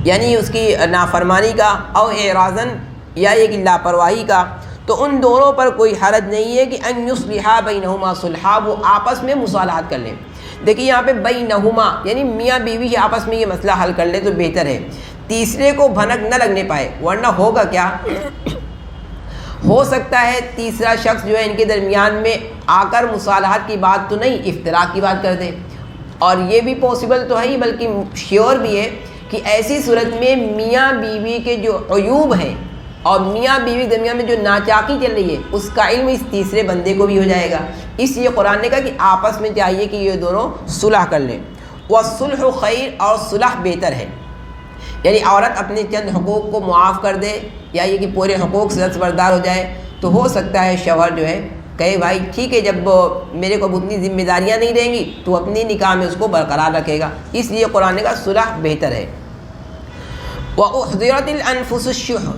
یعنی اس کی نافرمانی کا، او اعراضن، یا یہ کہ لاپرواہی کا، تو ان دونوں پر کوئی حرج نہیں ہے کہ ان یصلحا بینہما صلحا، وہ آپس میں مصالحات کر لیں۔ دیکھیے یہاں پہ بینہما یعنی میاں بیوی آپس میں یہ مسئلہ حل کر لیں تو بہتر ہے، تیسرے کو بھنک نہ لگنے پائے، ورنہ ہوگا کیا، ہو سکتا ہے تیسرا شخص جو ہے ان کے درمیان میں آ کر مصالحات کی بات تو نہیں، افتراق کی بات کر دے، اور یہ بھی پاسبل تو ہے ہی بلکہ شیور بھی ہے کہ ایسی صورت میں میاں بیوی کے جو عیوب ہیں اور میاں بیوی کے درمیان میں جو ناچاکی چل رہی ہے اس کا علم اس تیسرے بندے کو بھی ہو جائے گا، اس لیے قرآن نے کہا کہ آپس میں چاہیے کہ یہ دونوں صلح کر لیں۔ والصلح خیر، اور صلح بہتر ہے، یعنی عورت اپنے چند حقوق کو معاف کر دے یا یہ کہ پورے حقوق سے دستبردار ہو جائے، تو ہو سکتا ہے شوہر جو ہے کہے بھائی ٹھیک ہے، جب میرے کو اب اتنی ذمہ داریاں نہیں دیں گی تو اپنی نکاح میں اس کو برقرار رکھے گا، اس لیے قرآن نے کہا صلح بہتر ہے۔ وَأُحْضِرَتِ الْأَنفُسُ الشُّحَّ،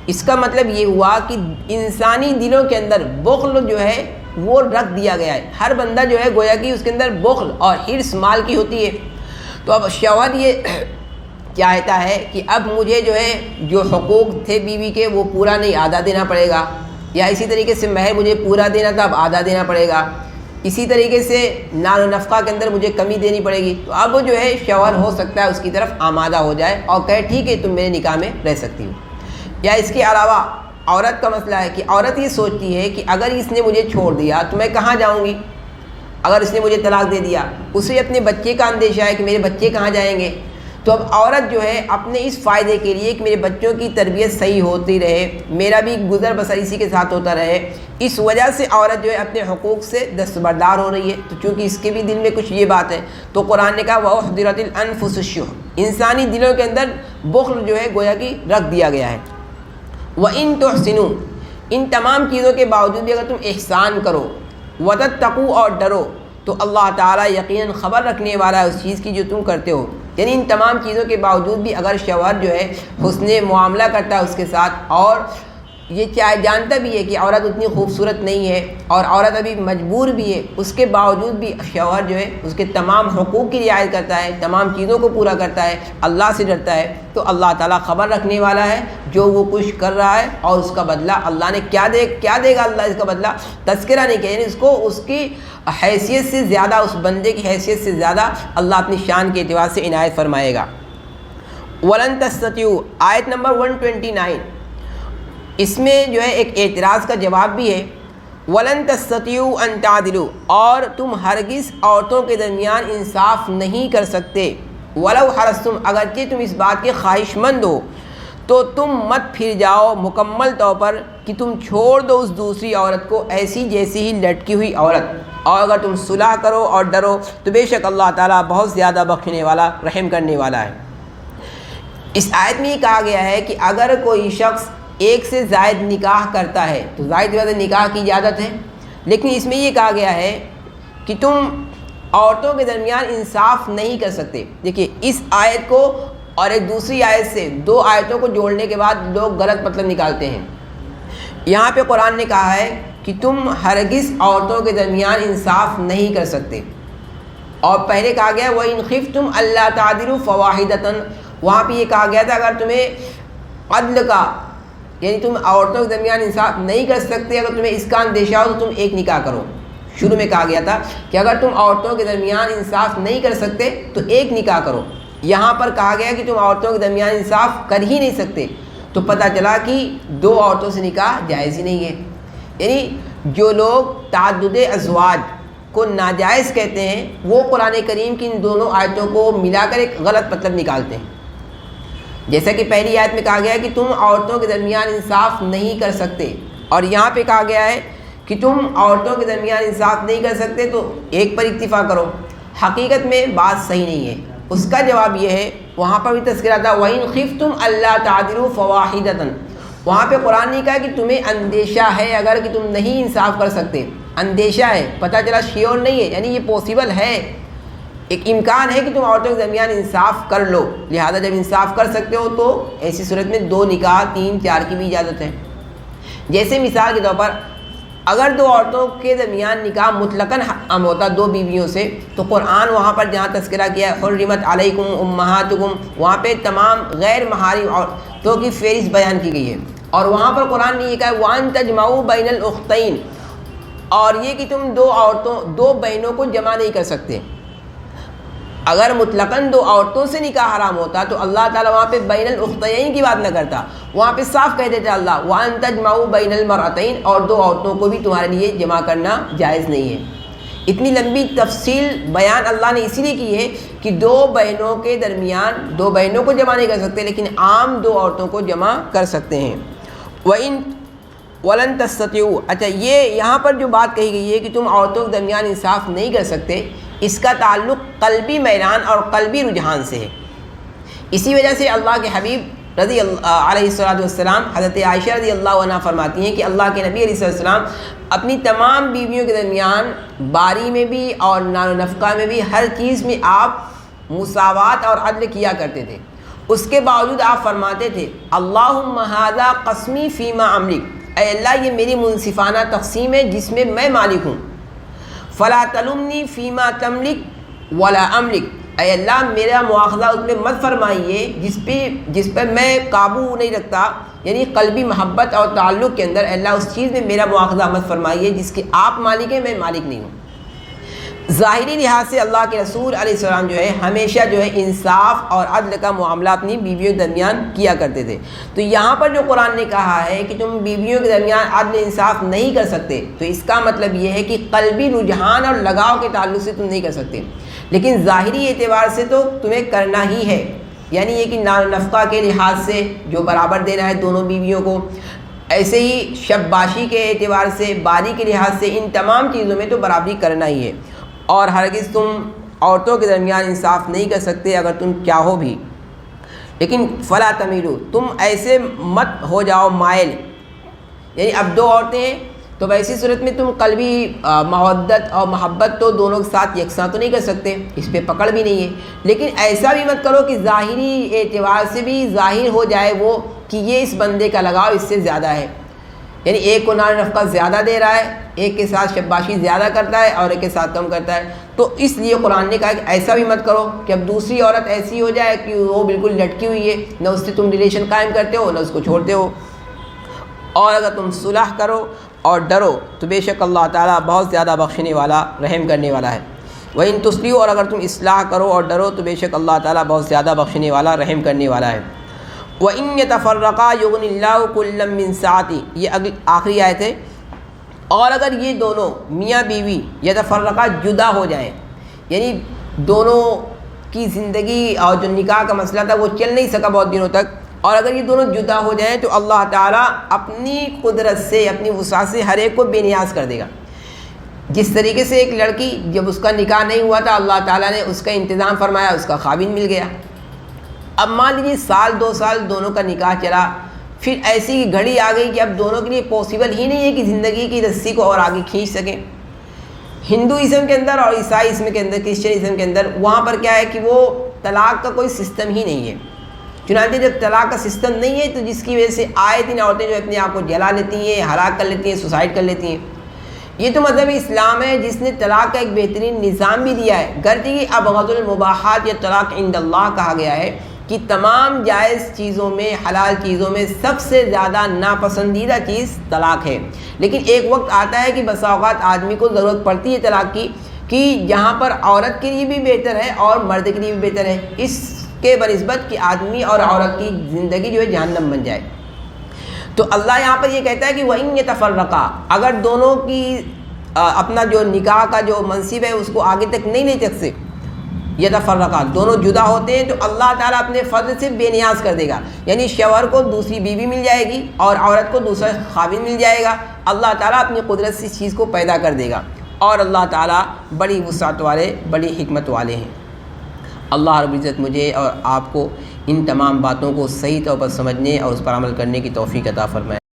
اس کا مطلب یہ ہوا کہ انسانی دلوں کے اندر بخل جو ہے وہ رکھ دیا گیا ہے۔ ہر بندہ جو ہے گویا کہ اس کے اندر بخل اور حرص مال کی ہوتی ہے۔ تو اب شوہر یہ چاہتا ہے کہ اب مجھے جو ہے جو حقوق تھے بیوی کے وہ پورا نہیں، آدھا دینا پڑے گا، یا اسی طریقے سے مہر مجھے پورا دینا تھا اب آدھا دینا پڑے گا، اسی طریقے سے نان و نفقہ کے اندر مجھے کمی دینی پڑے گی۔ تو اب جو ہے شوہر ہو سکتا ہے اس کی طرف آمادہ ہو جائے اور کہے ٹھیک ہے تم میرے نکاح میں رہ سکتی ہو۔ یا اس کے علاوہ عورت کا مسئلہ ہے کہ عورت یہ سوچتی ہے کہ اگر اس نے مجھے چھوڑ دیا تو میں کہاں جاؤں گی، اگر اس نے مجھے طلاق دے دیا، اسے اپنے بچے کا اندیشہ ہے کہ میرے بچے کہاں جائیں گے۔ تو اب عورت جو ہے اپنے اس فائدے کے لیے کہ میرے بچوں کی تربیت صحیح ہوتی رہے، میرا بھی گزر بسر اسی کے ساتھ ہوتا رہے، اس وجہ سے عورت جو ہے اپنے حقوق سے دستبردار ہو رہی ہے۔ تو چونکہ اس کے بھی دل میں کچھ یہ بات ہے تو قرآن نے کہا وَأُحْضِرَتِ الْأَنفُسُ الشُّحَّ، انسانی دلوں کے اندر بخل جو ہے گویا کہ رکھ دیا گیا ہے۔ وَإِن تُحْسِنُوا، ان تمام چیزوں کے باوجود بھی اگر تم احسان کرو، وَتَتَّقُوا، اور ڈرو، تو اللہ تعالیٰ یقیناً خبر رکھنے والا ہے اس چیز کی جو تم کرتے ہو۔ یعنی ان تمام چیزوں کے باوجود بھی اگر شوہر جو ہے حسن معاملہ کرتا ہے اس کے ساتھ، اور یہ جانتا بھی ہے کہ عورت اتنی خوبصورت نہیں ہے اور عورت ابھی مجبور بھی ہے، اس کے باوجود بھی شوہر جو ہے اس کے تمام حقوق کی رعایت کرتا ہے، تمام چیزوں کو پورا کرتا ہے، اللہ سے ڈرتا ہے، تو اللہ تعالیٰ خبر رکھنے والا ہے جو وہ کچھ کر رہا ہے اور اس کا بدلہ اللہ نے کیا دے گا اللہ اس کا بدلہ تذکرہ نہیں کیا، یعنی اس کو اس کی حیثیت سے زیادہ، اس بندے کی حیثیت سے زیادہ اللہ اپنی شان کے اعتبار سے عنایت فرمائے گا۔ وَلَن تَسْتَطِيعُوا، آیت نمبر 129، اس میں جو ہے ایک اعتراض کا جواب بھی ہے۔ وَلَن تَسْتَطِيعُوا أَن تَعْدِلُوا، اور تم ہرگز عورتوں کے درمیان انصاف نہیں کر سکتے۔ وَلَوْ حَرَصْتُمْ، اگرچہ تم اس بات کے خواہش مند ہو، تو تم مت پھر جاؤ مکمل طور پر کہ تم چھوڑ دو اس دوسری عورت کو ایسی جیسی ہی لٹکی ہوئی عورت، اور اگر تم صلح کرو اور ڈرو تو بے شک اللہ تعالیٰ بہت زیادہ بخشنے والا، رحم کرنے والا ہے۔ اس آیت میں یہ کہا گیا ہے کہ اگر کوئی شخص ایک سے زائد نکاح کرتا ہے تو ظاہر بات ہے نکاح کی اجازت ہے، لیکن اس میں یہ کہا گیا ہے کہ تم عورتوں کے درمیان انصاف نہیں کر سکتے۔ دیکھیے اس آیت کو اور ایک دوسری آیت سے، دو آیتوں کو جوڑنے کے بعد لوگ غلط مطلب نکالتے ہیں۔ یہاں پہ قرآن نے کہا ہے کہ تم ہرگز عورتوں کے درمیان انصاف نہیں کر سکتے، اور پہلے کہا گیا وَإِنْ خِفْتُمْ أَلَّا تَعْدِلُوا فَوَاحِدَةً، وہاں پہ یہ کہا گیا تھا اگر تمہیں عدل کا، یعنی تم عورتوں کے درمیان انصاف نہیں کر سکتے، اگر تمہیں اس کا اندیشہ ہو تو تم ایک نکاح کرو۔ شروع میں کہا گیا تھا کہ اگر تم عورتوں کے درمیان انصاف نہیں کر سکتے تو ایک نکاح کرو۔ یہاں پر کہا گیا کہ تم عورتوں کے درمیان انصاف کر ہی نہیں سکتے، تو پتہ چلا کہ دو عورتوں سے نکاح جائز ہی نہیں ہے۔ یعنی جو لوگ تعدد ازواج کو ناجائز کہتے ہیں وہ قرآن کریم کی ان دونوں آیتوں کو ملا کر ایک غلط مطلب نکالتے ہیں۔ جیسا کہ پہلی آیت میں کہا گیا ہے کہ تم عورتوں کے درمیان انصاف نہیں کر سکتے، اور یہاں پہ کہا گیا ہے کہ تم عورتوں کے درمیان انصاف نہیں کر سکتے تو ایک پر اکتفا کرو۔ حقیقت میں بات صحیح نہیں ہے۔ اس کا جواب یہ ہے، وہاں پر بھی تذکرہ تھا وَإِنْ خِفْتُمْ أَلَّا تَعْدِلُوا فَوَاحِدَةً، وہاں پہ قرآن نے کہا کہ تمہیں اندیشہ ہے اگر کہ تم نہیں انصاف کر سکتے، اندیشہ ہے، پتہ چلا شیور نہیں ہے، یعنی یہ پاسبل ہے، ایک امکان ہے کہ تم عورتوں کے درمیان انصاف کر لو، لہذا جب انصاف کر سکتے ہو تو ایسی صورت میں دو نکاح، تین، چار کی بھی اجازت ہے۔ جیسے مثال کے طور پر اگر دو عورتوں کے درمیان نکاح مطلقاً حرام ہوتا دو بیویوں سے، تو قرآن وہاں پر جہاں تذکرہ کیا ہے حرمت علیکم امہاتکم، وہاں پہ تمام غیر محارم عورتوں کی فہرست بیان کی گئی ہے، اور وہاں پر قرآن نے یہ کہا ہے وَأَن تَجْمَعُوا بَيْنَ الْأُخْتَيْنِ، اور یہ کہ تم دو بہنوں کو جمع نہیں کر سکتے۔ اگر مطلقاً دو عورتوں سے نکاح حرام ہوتا تو اللہ تعالیٰ وہاں پہ بین الاختین کی بات نہ کرتا، وہاں پہ صاف کہہ دیتا اللہ وَأَن تَجْمَعُوا بَيْنَ الْمَرْأَتَيْنِ، اور دو عورتوں کو بھی تمہارے لیے جمع کرنا جائز نہیں ہے۔ اتنی لمبی تفصیل بیان اللہ نے اسی لیے کی ہے کہ دو بہنوں کے درمیان دو بہنوں کو جمع نہیں کر سکتے، لیکن عام دو عورتوں کو جمع کر سکتے ہیں۔ وَلَن تَسْتَطِيعُوا، اچھا یہ یہاں پر جو بات کہی گئی ہے کہ تم عورتوں کے درمیان انصاف نہیں کر سکتے، اس کا تعلق قلبی میلان اور قلبی رجحان سے ہے۔ اسی وجہ سے اللہ کے حبیب رضی اللہ علیہ السلام حضرت عائشہ رضی اللہ عنہ فرماتی ہیں کہ اللہ کے نبی علیہ السلام اپنی تمام بیویوں کے درمیان باری میں بھی اور نان و نفقہ میں بھی ہر چیز میں آپ مساوات اور عدل کیا کرتے تھے۔ اس کے باوجود آپ فرماتے تھے اللہم ھذا قسمی فیما املک، اے اللہ یہ میری منصفانہ تقسیم ہے جس میں میں مالک ہوں. فلا تلمنی فیما تملک ولا املک، اے اللہ میرا مواخذہ اس میں مت فرمائیے جس پہ میں قابو نہیں رکھتا، یعنی قلبی محبت اور تعلق کے اندر. اے اللہ اس چیز میں میرا مواخذہ مت فرمائیے جس کے آپ مالک ہیں، میں مالک نہیں ہوں. ظاہری لحاظ سے اللہ کے رسول علیہ السلام جو ہے ہمیشہ جو ہے انصاف اور عدل کا معاملہ اپنی بیویوں کے درمیان کیا کرتے تھے. تو یہاں پر جو قرآن نے کہا ہے کہ تم بیویوں کے درمیان عدل انصاف نہیں کر سکتے، تو اس کا مطلب یہ ہے کہ قلبی رجحان اور لگاؤ کے تعلق سے تم نہیں کر سکتے، لیکن ظاہری اعتبار سے تو تمہیں کرنا ہی ہے. یعنی یہ کہ نفقہ کے لحاظ سے جو برابر دینا ہے دونوں بیویوں کو، ایسے ہی شب باشی کے اعتبار سے، باری کے لحاظ سے، ان تمام چیزوں میں تو برابری کرنا ہی ہے. اور ہرگز تم عورتوں کے درمیان انصاف نہیں کر سکتے اگر تم چاہو بھی. لیکن فلا تمیلو، تم ایسے مت ہو جاؤ مائل. یعنی اب دو عورتیں ہیں تو ویسی صورت میں تم قلبی مودت اور محبت تو دونوں کے ساتھ یکساں تو نہیں کر سکتے، اس پہ پکڑ بھی نہیں ہے. لیکن ایسا بھی مت کرو کہ ظاہری اعتبار سے بھی ظاہر ہو جائے وہ کہ یہ اس بندے کا لگاؤ اس سے زیادہ ہے. یعنی ایک کو نان نفقہ زیادہ دے رہا ہے، ایک کے ساتھ شباشی زیادہ کرتا ہے اور ایک کے ساتھ کم کرتا ہے. تو اس لیے قرآن نے کہا کہ ایسا بھی مت کرو کہ اب دوسری عورت ایسی ہو جائے کہ وہ بالکل لٹکی ہوئی ہے، نہ اس سے تم ریلیشن قائم کرتے ہو نہ اس کو چھوڑتے ہو. اور اگر تم صلح کرو اور ڈرو تو بے شک اللہ تعالیٰ بہت زیادہ بخشنے والا، رحم کرنے والا ہے. وَإِن تُصْلِحُوا، اور اگر تم اصلاح کرو اور ڈرو تو بے شک اللہ تعالیٰ بہت زیادہ بخشنے والا، رحم کرنے والا ہے. وَإِن يَتَفَرَّقَا يُغْنِ اللَّهُ كُلًّا مِّن سَعَتِهِ، یہ آخری آیت ہے. اور اگر یہ دونوں میاں بیوی یتفرقا جدا ہو جائیں، یعنی دونوں کی زندگی اور جو نکاح کا مسئلہ تھا وہ چل نہیں سکا بہت دنوں تک، اور اگر یہ دونوں جدا ہو جائیں تو اللہ تعالیٰ اپنی قدرت سے، اپنی وسعت سے ہر ایک کو بے نیاز کر دے گا. جس طریقے سے ایک لڑکی جب اس کا نکاح نہیں ہوا تھا اللہ تعالیٰ نے اس کا انتظام فرمایا، اس کا خاوند مل گیا. اب مان لیجیے سال 2 سال دونوں کا نکاح چلا، پھر ایسی گھڑی آ گئی کہ اب دونوں کے لیے پاسبل ہی نہیں ہے کہ زندگی کی رسی کو اور آگے کھینچ سکیں. ہندوازم کے اندر اور عیسائیزم کے اندر، کرسچنزم کے اندر، وہاں پر کیا ہے کہ وہ طلاق کا کوئی سسٹم ہی نہیں ہے. چنانچہ جب طلاق کا سسٹم نہیں ہے تو جس کی وجہ سے آئے دن عورتیں جو اپنے آپ کو جلا لیتی ہیں، ہلاک کر لیتی ہیں، سوسائڈ کر لیتی ہیں. یہ تو مذہب اسلام ہے جس نے طلاق کا ایک بہترین نظام بھی دیا ہے. گرچہ ابغض المباحات یا طلاق عند اللہ کہا گیا ہے کہ تمام جائز چیزوں میں، حلال چیزوں میں سب سے زیادہ ناپسندیدہ چیز طلاق ہے. لیکن ایک وقت آتا ہے کہ بسا اوقات آدمی کو ضرورت پڑتی ہے طلاق کی، کہ جہاں پر عورت کے لیے بھی بہتر ہے اور مرد کے لیے بھی بہتر ہے، اس کے بنسبت کہ آدمی اور عورت کی زندگی جو ہے جہنم بن جائے. تو اللہ یہاں پر یہ کہتا ہے کہ وَإِن يَتَفَرَّقَا، اگر دونوں کی اپنا جو نکاح کا جو منصب ہے اس کو آگے تک نہیں لے سکتے، یتفرقا دونوں جدا ہوتے ہیں، تو اللہ تعالیٰ اپنے فضل سے بے نیاز کر دے گا. یعنی شوہر کو دوسری بیوی مل جائے گی اور عورت کو دوسرا خاوند مل جائے گا. اللہ تعالیٰ اپنی قدرت سے اس چیز کو پیدا کر دے گا، اور اللہ تعالیٰ بڑی وسعت والے، بڑی حکمت والے ہیں. اللہ رب العزت مجھے اور آپ کو ان تمام باتوں کو صحیح طور پر سمجھنے اور اس پر عمل کرنے کی توفیق عطا فرمائے.